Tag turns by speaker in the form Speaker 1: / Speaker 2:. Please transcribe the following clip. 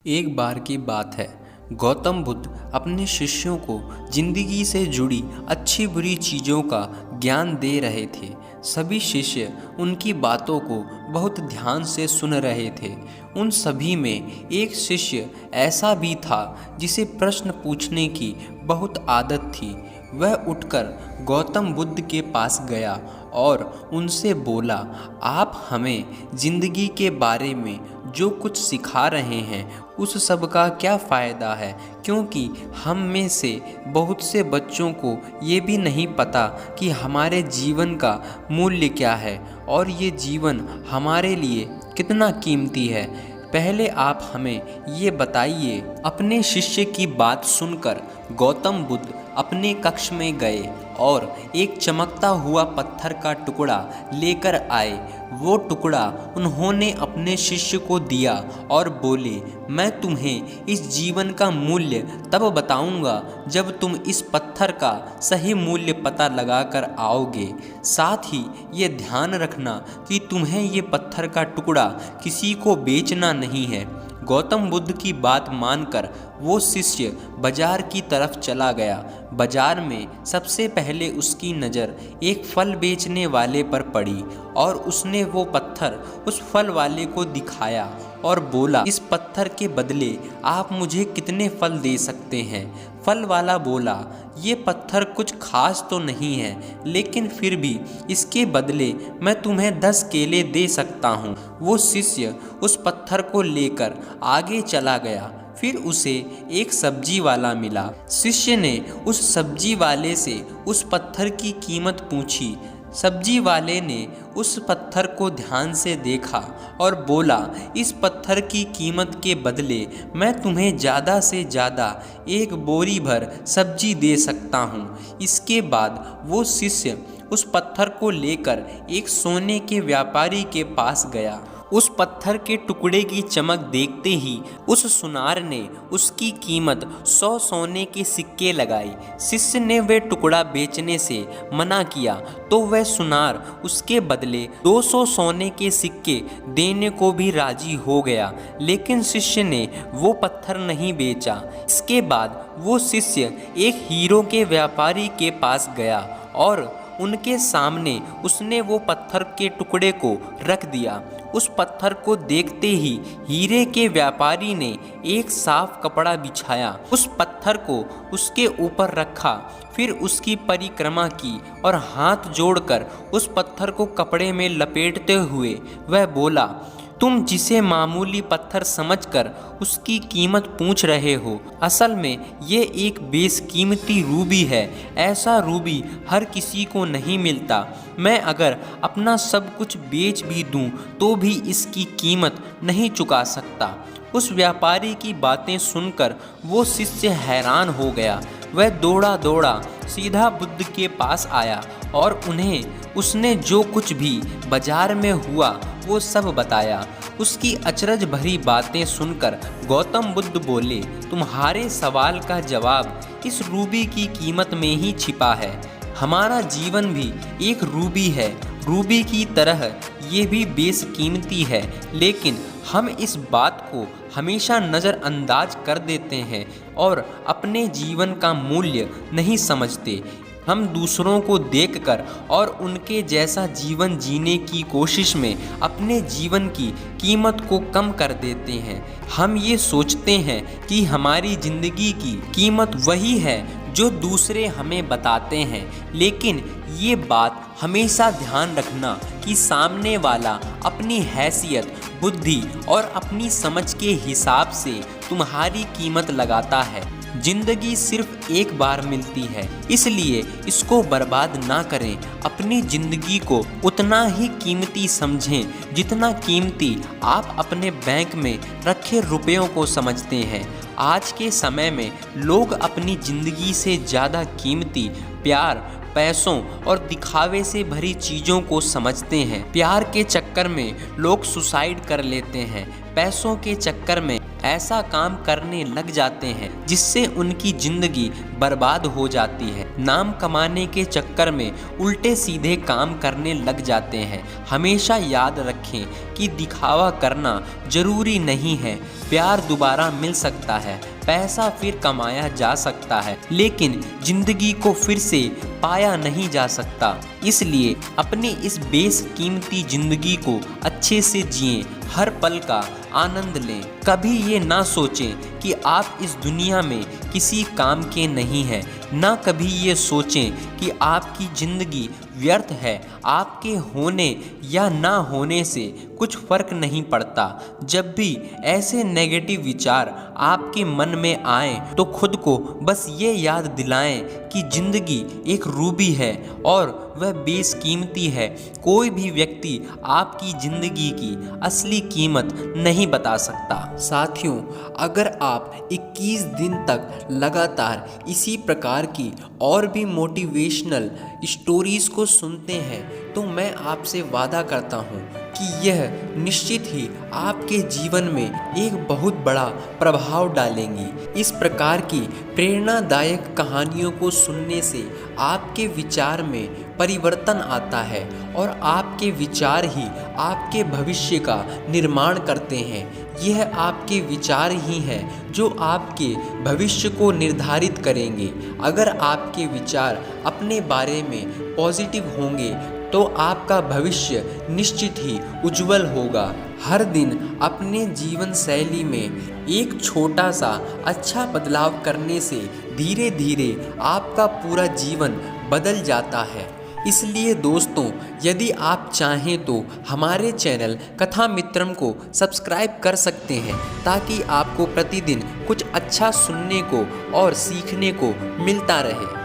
Speaker 1: एक बार की बात है। गौतम बुद्ध अपने शिष्यों को जिंदगी से जुड़ी अच्छी बुरी चीज़ों का ज्ञान दे रहे थे। सभी शिष्य उनकी बातों को बहुत ध्यान से सुन रहे थे। उन सभी में एक शिष्य ऐसा भी था जिसे प्रश्न पूछने की बहुत आदत थी। वह उठकर गौतम बुद्ध के पास गया और उनसे बोला, आप हमें जिंदगी के बारे में जो कुछ सिखा रहे हैं उस सब का क्या फ़ायदा है, क्योंकि हम में से बहुत से बच्चों को ये भी नहीं पता कि हमारे जीवन का मूल्य क्या है और ये जीवन हमारे लिए कितना कीमती है। पहले आप हमें ये बताइए। अपने शिष्य की बात सुनकर गौतम बुद्ध अपने कक्ष में गए और एक चमकता हुआ पत्थर का टुकड़ा लेकर आए। वो टुकड़ा उन्होंने अपने शिष्य को दिया और बोले, मैं तुम्हें इस जीवन का मूल्य तब बताऊंगा जब तुम इस पत्थर का सही मूल्य पता लगाकर आओगे। साथ ही ये ध्यान रखना कि तुम्हें ये पत्थर का टुकड़ा किसी को बेचना नहीं है। गौतम बुद्ध की बात मानकर वो शिष्य बाजार की तरफ चला गया। बाजार में सबसे पहले उसकी नज़र एक फल बेचने वाले पर पड़ी और उसने वो पत्थर उस फल वाले को दिखाया और बोला, इस पत्थर के बदले आप मुझे कितने फल दे सकते हैं। फल वाला बोला, ये पत्थर कुछ खास तो नहीं है, लेकिन फिर भी इसके बदले मैं तुम्हें 10 केले दे सकता हूँ। वो शिष्य उस पत्थर को लेकर आगे चला गया। फिर उसे एक सब्जी वाला मिला। शिष्य ने उस सब्जी वाले से उस पत्थर की कीमत पूछी। सब्जी वाले ने उस पत्थर को ध्यान से देखा और बोला, इस पत्थर की कीमत के बदले मैं तुम्हें ज़्यादा से ज़्यादा 1 बोरी भर सब्जी दे सकता हूँ। इसके बाद वो शिष्य उस पत्थर को लेकर एक सोने के व्यापारी के पास गया। उस पत्थर के टुकड़े की चमक देखते ही उस सुनार ने उसकी कीमत 100 सोने के सिक्के लगाई। शिष्य ने वह टुकड़ा बेचने से मना किया तो वह सुनार उसके बदले 200 सोने के सिक्के देने को भी राजी हो गया, लेकिन शिष्य ने वो पत्थर नहीं बेचा। इसके बाद वो शिष्य एक हीरो के व्यापारी के पास गया और उनके सामने उसने वो पत्थर के टुकड़े को रख दिया। उस पत्थर को देखते ही हीरे के व्यापारी ने एक साफ कपड़ा बिछाया, उस पत्थर को उसके ऊपर रखा, फिर उसकी परिक्रमा की और हाथ जोड़कर उस पत्थर को कपड़े में लपेटते हुए वह बोला, तुम जिसे मामूली पत्थर समझकर उसकी कीमत पूछ रहे हो, असल में ये एक बेशकीमती रूबी है। ऐसा रूबी हर किसी को नहीं मिलता। मैं अगर अपना सब कुछ बेच भी दूं तो भी इसकी कीमत नहीं चुका सकता। उस व्यापारी की बातें सुनकर वो शिष्य हैरान हो गया। वह दौड़ा दौड़ा सीधा बुद्ध के पास आया और उन्हें उसने जो कुछ भी बाजार में हुआ वो सब बताया। उसकी अचरज भरी बातें सुनकर गौतम बुद्ध बोले, तुम्हारे सवाल का जवाब इस रूबी की कीमत में ही छिपा है। हमारा जीवन भी एक रूबी है। रूबी की तरह ये भी बेशकीमती है, लेकिन हम इस बात को हमेशा नज़रअंदाज कर देते हैं और अपने जीवन का मूल्य नहीं समझते। हम दूसरों को देखकर और उनके जैसा जीवन जीने की कोशिश में अपने जीवन की कीमत को कम कर देते हैं। हम ये सोचते हैं कि हमारी ज़िंदगी की कीमत वही है जो दूसरे हमें बताते हैं, लेकिन ये बात हमेशा ध्यान रखना कि सामने वाला अपनी हैसियत, बुद्धि और अपनी समझ के हिसाब से तुम्हारी कीमत लगाता है। जिंदगी सिर्फ एक बार मिलती है, इसलिए इसको बर्बाद ना करें। अपनी जिंदगी को उतना ही कीमती समझें जितना कीमती आप अपने बैंक में रखे रुपयों को समझते हैं। आज के समय में लोग अपनी जिंदगी से ज़्यादा कीमती प्यार, पैसों और दिखावे से भरी चीज़ों को समझते हैं। प्यार के चक्कर में लोग सुसाइड कर लेते हैं। पैसों के चक्कर में ऐसा काम करने लग जाते हैं जिससे उनकी जिंदगी बर्बाद हो जाती है। नाम कमाने के चक्कर में उल्टे सीधे काम करने लग जाते हैं। हमेशा याद रखें कि दिखावा करना जरूरी नहीं है। प्यार दोबारा मिल सकता है, पैसा फिर कमाया जा सकता है, लेकिन जिंदगी को फिर से पाया नहीं जा सकता। इसलिए अपनी इस बेशकीमती जिंदगी को अच्छे से जिएं, हर पल का आनंद लें। कभी ये ना सोचें कि आप इस दुनिया में किसी काम के नहीं हैं, ना कभी ये सोचें कि आपकी ज़िंदगी व्यर्थ है। आपके होने या ना होने से कुछ फर्क नहीं पड़ता। जब भी ऐसे नेगेटिव विचार आपके मन में आए तो खुद को बस ये याद दिलाएं कि ज़िंदगी एक रूबी है और वह बेशकीमती है। कोई भी व्यक्ति आपकी ज़िंदगी की असली कीमत नहीं बता सकता। साथियों, अगर आप 21 दिन तक लगातार इसी प्रकार की और भी मोटिवेशनल स्टोरीज़ को सुनते हैं तो मैं आपसे वादा करता हूँ कि यह निश्चित ही आपके जीवन में एक बहुत बड़ा प्रभाव डालेंगी। इस प्रकार की प्रेरणादायक कहानियों को सुनने से आपके विचार में परिवर्तन आता है और आपके विचार ही आपके भविष्य का निर्माण करते हैं। यह आपके विचार ही हैं जो आपके भविष्य को निर्धारित करेंगे। अगर आपके विचार अपने बारे में पॉजिटिव होंगे तो आपका भविष्य निश्चित ही उज्जवल होगा। हर दिन अपने जीवन शैली में एक छोटा सा अच्छा बदलाव करने से धीरे धीरे आपका पूरा जीवन बदल जाता है। इसलिए दोस्तों, यदि आप चाहें तो हमारे चैनल कथा मित्रम को सब्सक्राइब कर सकते हैं ताकि आपको प्रतिदिन कुछ अच्छा सुनने को और सीखने को मिलता रहे।